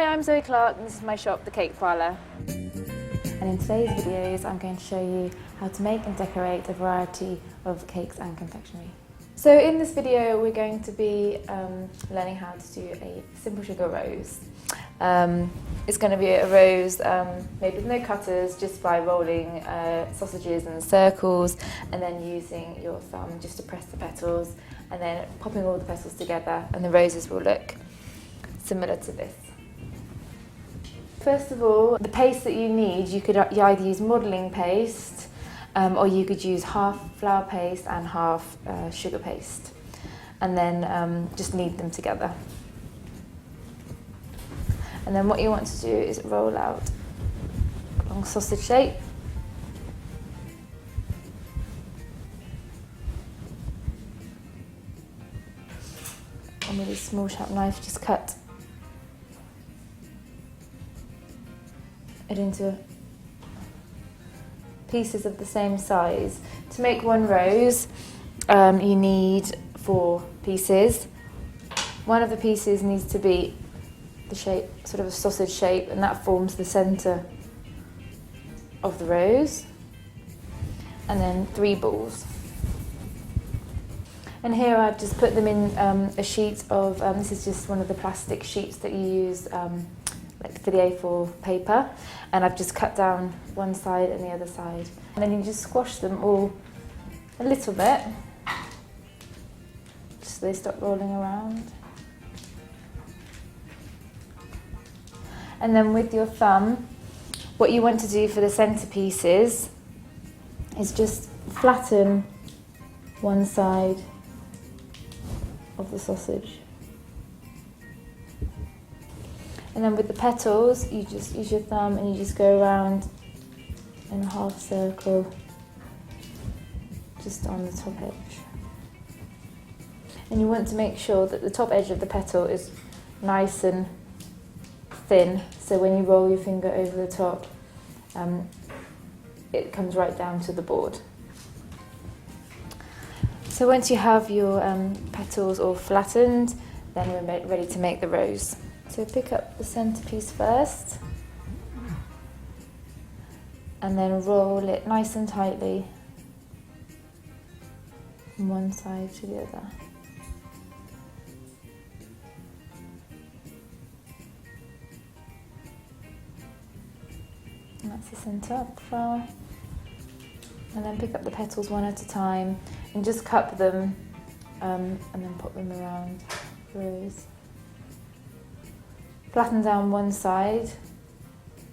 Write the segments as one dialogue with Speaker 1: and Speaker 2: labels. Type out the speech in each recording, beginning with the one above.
Speaker 1: I'm Zoe Clark and this is my shop, The Cake Parlour. And in today's videos I'm going to show you how to make and decorate a variety of cakes and confectionery. So in this video we're going to be learning how to do a simple sugar rose. It's going to be a rose made with no cutters, just by rolling sausages in circles and then using your thumb just to press the petals and then popping all the petals together, and the roses will look similar to this. First of all, the paste that you need, you either use modelling paste or you could use half flour paste and half sugar paste, and then just knead them together. And then what you want to do is roll out a long sausage shape. And with a small sharp knife just cut it into pieces of the same size. To make one rose, you need 4 pieces. One of the pieces needs to be the shape, sort of a sausage shape, and that forms the centre of the rose. And then 3 balls. And here I've just put them in a sheet of, this is just one of the plastic sheets that you use like for the A4 paper, and I've just cut down one side and the other side. And then you just squash them all a little bit, just so they stop rolling around. And then with your thumb, what you want to do for the centerpieces is just flatten one side of the sausage. And then with the petals, you just use your thumb and you just go around in a half circle, just on the top edge. And you want to make sure that the top edge of the petal is nice and thin, so when you roll your finger over the top, it comes right down to the board. So once you have your petals all flattened, then we're ready to make the rose. So pick up the centerpiece first, and then roll it nice and tightly from one side to the other. And that's the centre of the flower. And then pick up the petals one at a time and just cup them and then pop them around the rose. Flatten down one side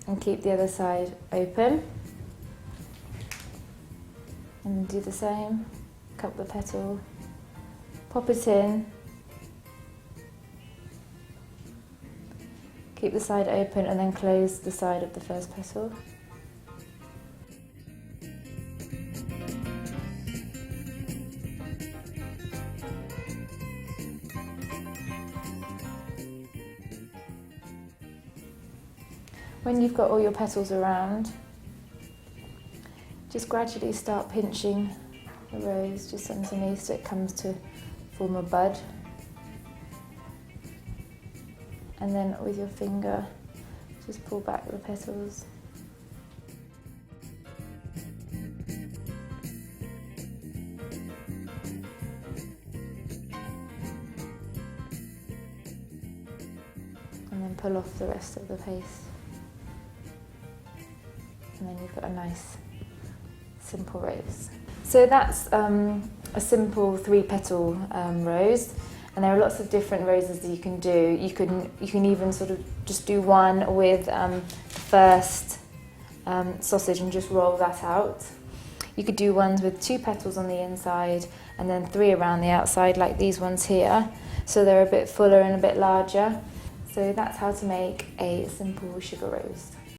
Speaker 1: and keep the other side open. And do the same. Cup the petal, pop it in, keep the side open and then close the side of the first petal. When you've got all your petals around, just gradually start pinching the rose just underneath so it comes to form a bud. And then with your finger, just pull back the petals. And then pull off the rest of the paste. And then you've got a nice, simple rose. So that's a simple 3-petal rose. And there are lots of different roses that you can do. You can even sort of just do one with the first sausage and just roll that out. You could do ones with 2 petals on the inside and then 3 around the outside, like these ones here. So they're a bit fuller and a bit larger. So that's how to make a simple sugar rose.